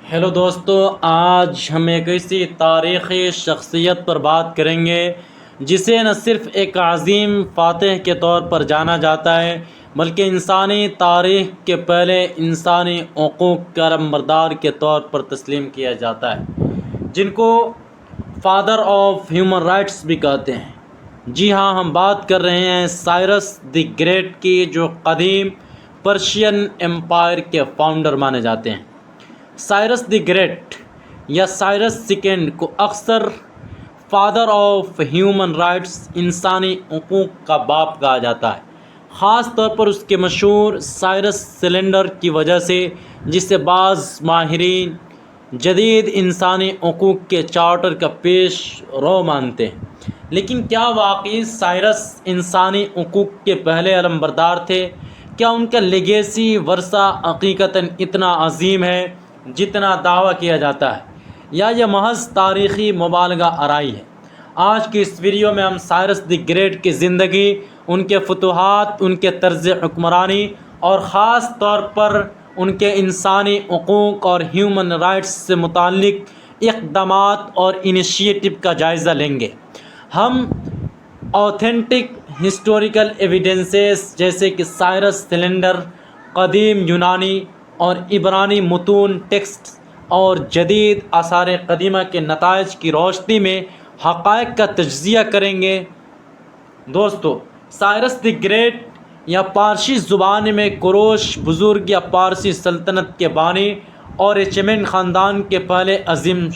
Hello دوستو، آج ہم ایک ایسی تاریخی شخصیت پر بات کریں گے جسے نہ صرف ایک عظیم فاتح کے طور پر جانا جاتا ہے بلکہ انسانی تاریخ کے پہلے انسانی حقوق کا علمبردار کے طور پر تسلیم کیا جاتا ہے، جن کو فادر آف ہیومن رائٹس بھی کہتے ہیں۔ جی ہاں، ہم بات کر رہے ہیں سائرس دی گریٹ کی، جو قدیم پرشین امپائر کے فاؤنڈر مانے جاتے ہیں۔ سائرس دی گریٹ یا سائرس سیکنڈ کو اکثر فادر آف ہیومن رائٹس، انسانی حقوق کا باپ کہا جاتا ہے، خاص طور پر اس کے مشہور سائرس سلنڈر کی وجہ سے، جسے بعض ماہرین جدید انسانی حقوق کے چارٹر کا پیش رو مانتے ہیں۔ لیکن کیا واقعی سائرس انسانی حقوق کے پہلے علمبردار تھے؟ کیا ان کا لیگیسی ورثہ حقیقتاً اتنا عظیم ہے جتنا دعویٰ کیا جاتا ہے، یا یہ محض تاریخی مبالغہ آرائی ہے؟ آج کی اس ویڈیو میں ہم سائرس دی گریٹ کی زندگی، ان کے فتوحات، ان کے طرز حکمرانی اور خاص طور پر ان کے انسانی حقوق اور ہیومن رائٹس سے متعلق اقدامات اور انیشیٹو کا جائزہ لیں گے۔ ہم اوتھینٹک ہسٹوریکل ایویڈنسز جیسے کہ سائرس سلنڈر، قدیم یونانی اور عبرانی متون ٹیکسٹ اور جدید آثار قدیمہ کے نتائج کی روشنی میں حقائق کا تجزیہ کریں گے۔ دوستو، سائرس دی گریٹ یا پارسی زبان میں کوروش بزرگ یا پارسی سلطنت کے بانی اور اچیمن خاندان کے پہلے عظیم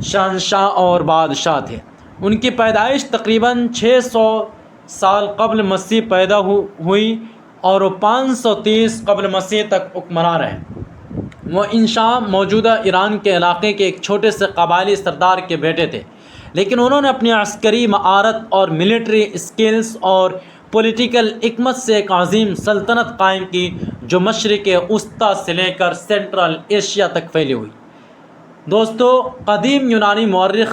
شہنشاہ اور بادشاہ تھے۔ ان کی پیدائش تقریباً 600 سال قبل مسیح پیدا ہوئی اور وہ 530 قبل مسیح تک حکمران رہے۔ وہ انشا موجودہ ایران کے علاقے کے ایک چھوٹے سے قبائلی سردار کے بیٹے تھے، لیکن انہوں نے اپنی عسکری مہارت اور ملٹری اسکلز اور پولیٹیکل حکمت سے ایک عظیم سلطنت قائم کی جو مشرق وسطیٰ سے لے کر سینٹرل ایشیا تک پھیلی ہوئی۔ دوستو، قدیم یونانی مورخ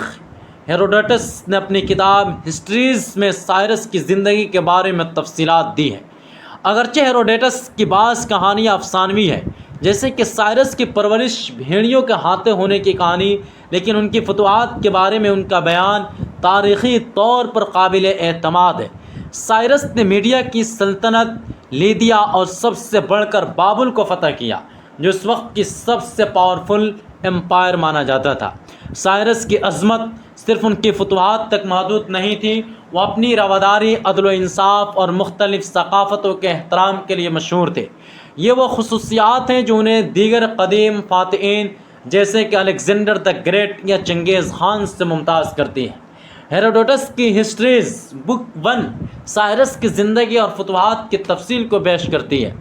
ہیروڈوٹس نے اپنی کتاب ہسٹریز میں سائرس کی زندگی کے بارے میں تفصیلات دی ہیں۔ اگرچہ ہیروڈوٹس کی بعض کہانیاں افسانوی ہیں، جیسے کہ سائرس کی پرورش بھیڑیوں کے ہاتھوں ہونے کی کہانی، لیکن ان کی فتوحات کے بارے میں ان کا بیان تاریخی طور پر قابل اعتماد ہے۔ سائرس نے میڈیا کی سلطنت، لیدیا اور سب سے بڑھ کر بابل کو فتح کیا، جو اس وقت کی سب سے پاورفل امپائر مانا جاتا تھا۔ سائرس کی عظمت صرف ان کی فتوحات تک محدود نہیں تھی، وہ اپنی رواداری، عدل و انصاف اور مختلف ثقافتوں کے احترام کے لیے مشہور تھے۔ یہ وہ خصوصیات ہیں جو انہیں دیگر قدیم فاتحین جیسے کہ الیگزینڈر دی گریٹ یا چنگیز خان سے ممتاز کرتی ہیں۔ ہیروڈوٹس کی ہسٹریز بک 1 سائرس کی زندگی اور فتوحات کی تفصیل کو پیش کرتی ہے۔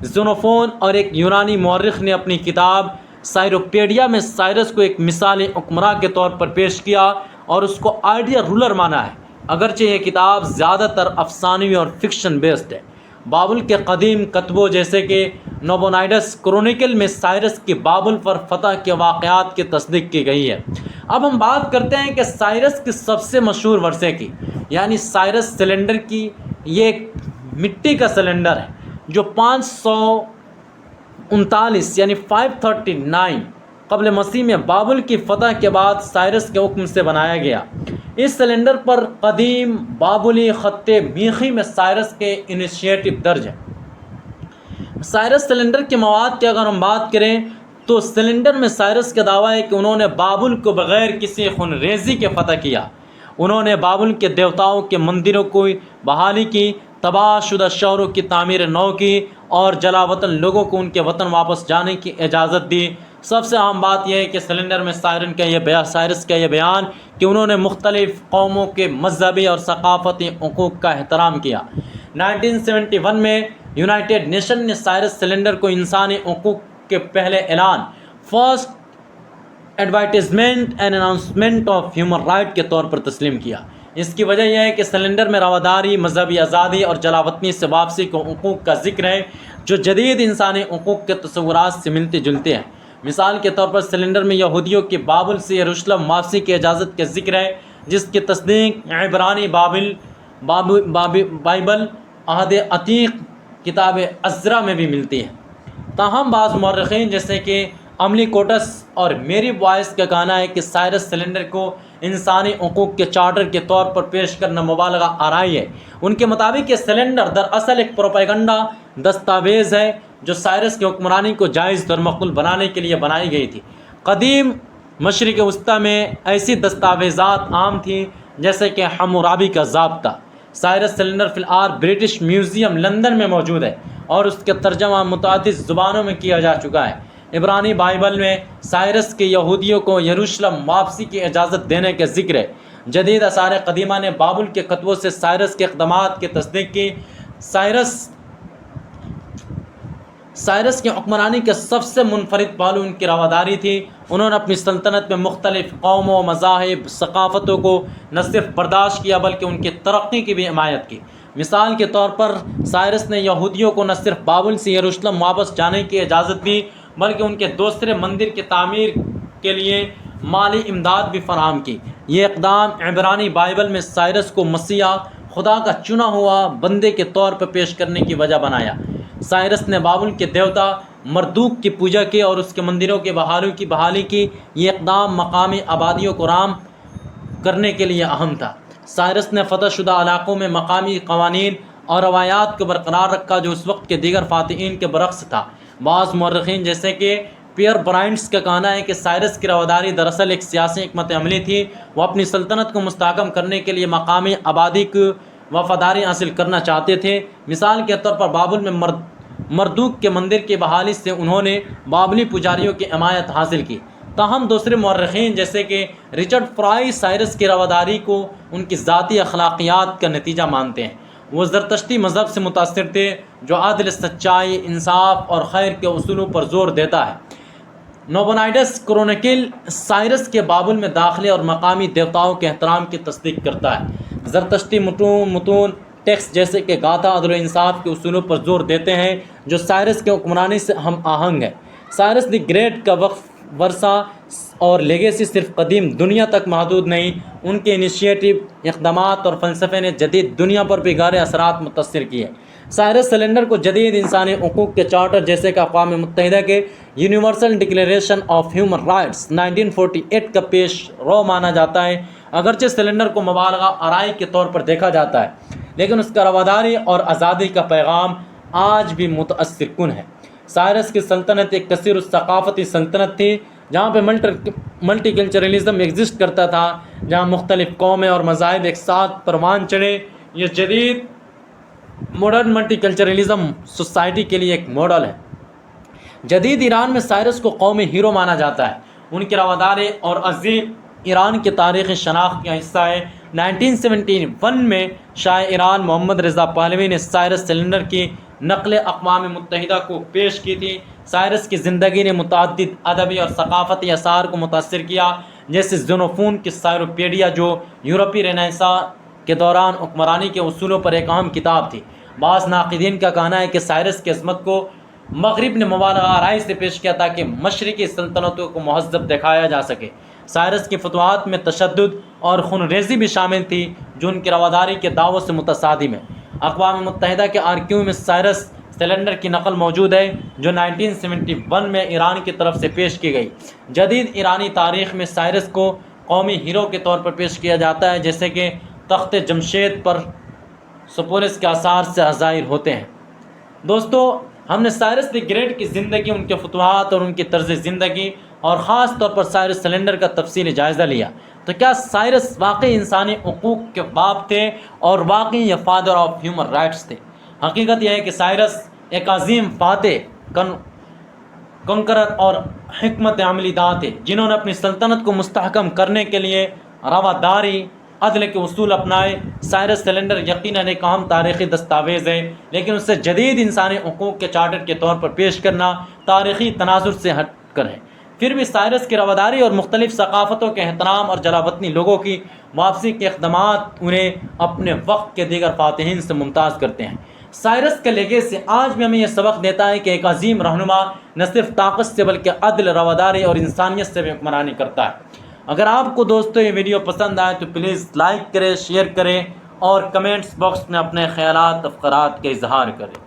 زینوفون اور ایک یونانی مورخ نے اپنی کتاب سائروپیڈیا میں سائرس کو ایک مثالی حکمراں کے طور پر پیش کیا اور اس کو آئیڈیا رولر مانا ہے، اگرچہ یہ کتاب زیادہ تر افسانوی اور فکشن بیسڈ ہے۔ بابل کے قدیم کتبوں جیسے کہ نوبونائیڈس کرونیکل میں سائرس کی بابل پر فتح کے واقعات کی تصدیق کی گئی ہے۔ اب ہم بات کرتے ہیں کہ سائرس کی سب سے مشہور ورثے کی، یعنی سائرس سلنڈر کی۔ یہ ایک مٹی کا سلنڈر ہے جو 539 یعنی 539 قبل مسیح میں بابل کی فتح کے بعد سائرس کے حکم سے بنایا گیا۔ اس سلنڈر پر قدیم بابلی خط میخی میں سائرس کے انیشیٹو درج ہے۔ سائرس سلنڈر کے مواد کی اگر ہم بات کریں تو سلنڈر میں سائرس کا دعویٰ ہے کہ انہوں نے بابل کو بغیر کسی خون ریزی کے فتح کیا۔ انہوں نے بابل کے دیوتاؤں کے مندروں کو بحالی کی، تباہ شدہ شہروں کی تعمیر نو کی اور جلا وطن لوگوں کو ان کے وطن واپس جانے کی اجازت دی۔ سب سے اہم بات یہ ہے کہ سلنڈر میں سائرس کا یہ بیان کہ انہوں نے مختلف قوموں کے مذہبی اور ثقافتی حقوق کا احترام کیا۔ 1971 میں یونائٹڈ نیشن نے سائرس سلنڈر کو انسانی حقوق کے پہلے اعلان، first advertisement and announcement of human right کے طور پر تسلیم کیا۔ اس کی وجہ یہ ہے کہ سلنڈر میں رواداری، مذہبی آزادی اور جلا وطنی سے واپسی کے حقوق کا ذکر ہے، جو جدید انسانی حقوق کے تصورات سے ملتے جلتے ہیں۔ مثال کے طور پر سلنڈر میں یہودیوں کی بابل سے یروشلم واپسی کی اجازت کا ذکر ہے، جس کی تصدیق عبرانی بائبل عہد عتیق کتاب عزرا میں بھی ملتی ہے۔ تاہم بعض مورخین جیسے کہ عملی کوٹس اور میری وائس کا کہنا ہے کہ سائرس سلنڈر کو انسانی حقوق کے چارٹر کے طور پر پیش کرنا مبالغہ آرائی ہے۔ ان کے مطابق یہ سلنڈر دراصل ایک پروپیگنڈا دستاویز ہے جو سائرس کی حکمرانی کو جائز اور مقبول بنانے کے لیے بنائی گئی تھی۔ قدیم مشرق وسطیٰ میں ایسی دستاویزات عام تھیں جیسے کہ حمورابی کا ضابطہ۔ سائرس سلنڈر فی الحال برٹش میوزیم لندن میں موجود ہے اور اس کا ترجمہ متعدد زبانوں میں کیا جا چکا ہے۔ عبرانی بائبل میں سائرس کے یہودیوں کو یروشلم واپسی کی اجازت دینے کا ذکر ہے۔ جدید آثار قدیمہ نے بابل کے خطبوں سے سائرس کے اقدامات کی تصدیق کی۔ سائرس کی حکمرانی کے سب سے منفرد پہلو ان کی رواداری تھی۔ انہوں نے اپنی سلطنت میں مختلف قوموں، مذاہب، ثقافتوں کو نہ صرف برداشت کیا بلکہ ان کی ترقی کی بھی حمایت کی۔ مثال کے طور پر سائرس نے یہودیوں کو نہ صرف بابل سے یروشلم واپس جانے کی اجازت دی بلکہ ان کے دوسرے مندر کی تعمیر کے لیے مالی امداد بھی فراہم کی۔ یہ اقدام عبرانی بائبل میں سائرس کو مسیح، خدا کا چنا ہوا بندے کے طور پر پیش کرنے کی وجہ بنایا۔ سائرس نے بابل کے دیوتا مردوک کی پوجا کی اور اس کے مندروں کی بحالی کی۔ یہ اقدام مقامی آبادیوں کو رام کرنے کے لیے اہم تھا۔ سائرس نے فتح شدہ علاقوں میں مقامی قوانین اور روایات کو برقرار رکھا جو اس وقت کے دیگر فاتحین کے برعکس تھا۔ بعض مورخین جیسے کہ پیئر برائنٹس کا کہنا ہے کہ سائرس کی رواداری دراصل ایک سیاسی حکمت عملی تھی۔ وہ اپنی سلطنت کو مستحکم کرنے کے لیے مقامی آبادی کی وفاداری حاصل کرنا چاہتے تھے۔ مثال کے طور پر بابل میں مردوک کے مندر کی بحالی سے انہوں نے بابلی پجاریوں کی حمایت حاصل کی۔ تاہم دوسرے مورخین جیسے کہ رچرڈ فرائی سائرس کی رواداری کو ان کی ذاتی اخلاقیات کا نتیجہ مانتے ہیں۔ وہ زرتشتی مذہب سے متاثر تھے جو عدل، سچائی، انصاف اور خیر کے اصولوں پر زور دیتا ہے۔ نوبونائیڈس کرونیکل سائرس کے بابل میں داخلے اور مقامی دیوتاؤں کے احترام کی تصدیق کرتا ہے۔ زرتشتی متون ٹیکسٹ جیسے کہ گاتھا عدل و انصاف کے اصولوں پر زور دیتے ہیں جو سائرس کے حکمرانی سے ہم آہنگ ہے۔ سائرس دی گریٹ کا ورثہ اور لیگیسی صرف قدیم دنیا تک محدود نہیں، ان کے انیشیٹو، اقدامات اور فلسفے نے جدید دنیا پر بھی گہرے اثرات متاثر کیے۔ سائرس سلنڈر کو جدید انسانی حقوق کے چارٹر جیسے کہ اقوام متحدہ کے universal declaration of human rights 1948 کا پیش رو مانا جاتا ہے۔ اگرچہ سلنڈر کو مبالغہ آرائی کے طور پر دیکھا جاتا ہے لیکن اس کا رواداری اور آزادی کا پیغام آج بھی متاثر کن ہے۔ سائرس کی سلطنت ایک کثیر الثقافتی سلطنت تھی جہاں پہ ملٹی کلچرلزم ایگزسٹ کرتا تھا، جہاں مختلف قومیں اور مذاہب ایک ساتھ پروان چڑھے۔ یہ جدید ماڈرن ملٹی کلچرلزم سوسائٹی کے لیے ایک ماڈل ہے۔ جدید ایران میں سائرس کو قومی ہیرو مانا جاتا ہے۔ ان کی رواداری اور عظیم ایران کی تاریخی شناخت کا حصہ ہے۔ 1971 میں شاہ ایران محمد رضا پہلوی نے سائرس سلنڈر کی نقل اقوام متحدہ کو پیش کی تھی۔ سائرس کی زندگی نے متعدد ادبی اور ثقافتی آثار کو متاثر کیا جیسے زینوفون کی سائروپیڈیا جو یورپی رینیسانس کے دوران حکمرانی کے اصولوں پر ایک اہم کتاب تھی۔ بعض ناقدین کا کہنا ہے کہ سائرس کی عظمت کو مغرب نے مبالغہ آرائی سے پیش کیا تاکہ مشرقی سلطنتوں کو مہذب دکھایا جا سکے۔ سائرس کی فتوحات میں تشدد اور خون ریزی بھی شامل تھی جو ان کی رواداری کے دعووں سے متصادم ہے۔ اقوام متحدہ کے آرکیو میں سائرس سلنڈر کی نقل موجود ہے جو 1971 میں ایران کی طرف سے پیش کی گئی۔ جدید ایرانی تاریخ میں سائرس کو قومی ہیرو کے طور پر پیش کیا جاتا ہے جیسے کہ تخت جمشید پر سپولس کے آثار سے ظاہر ہوتے ہیں۔ دوستو، ہم نے سائرس دی گریٹ کی زندگی، ان کے فتوحات اور ان کی طرز زندگی اور خاص طور پر سائرس سلنڈر کا تفصیلی جائزہ لیا۔ تو کیا سائرس واقعی انسانی حقوق کے باپ تھے اور واقعی یہ فادر آف ہیومن رائٹس تھے؟ حقیقت یہ ہے کہ سائرس ایک عظیم فاتح، کنکرر اور حکمت عملی داں تھے جنہوں نے اپنی سلطنت کو مستحکم کرنے کے لیے رواداری، عدل کے اصول اپنائے۔ سائرس سلنڈر یقیناً ایک اہم تاریخی دستاویز ہے لیکن اسے جدید انسانی حقوق کے چارٹر کے طور پر پیش کرنا تاریخی تناظر سے ہٹ کر ہے۔ پھر بھی سائرس کی رواداری اور مختلف ثقافتوں کے احترام اور جلا وطنی لوگوں کی واپسی کے اقدامات انہیں اپنے وقت کے دیگر فاتحین سے ممتاز کرتے ہیں۔ سائرس کا لیگیسی آج بھی ہمیں یہ سبق دیتا ہے کہ ایک عظیم رہنما نہ صرف طاقت سے بلکہ عدل، رواداری اور انسانیت سے بھی حکمرانی کرتا ہے۔ اگر آپ کو دوستو یہ ویڈیو پسند آئے تو پلیز لائک کریں، شیئر کریں اور کمنٹس باکس میں اپنے خیالات، افکارات کا اظہار کریں۔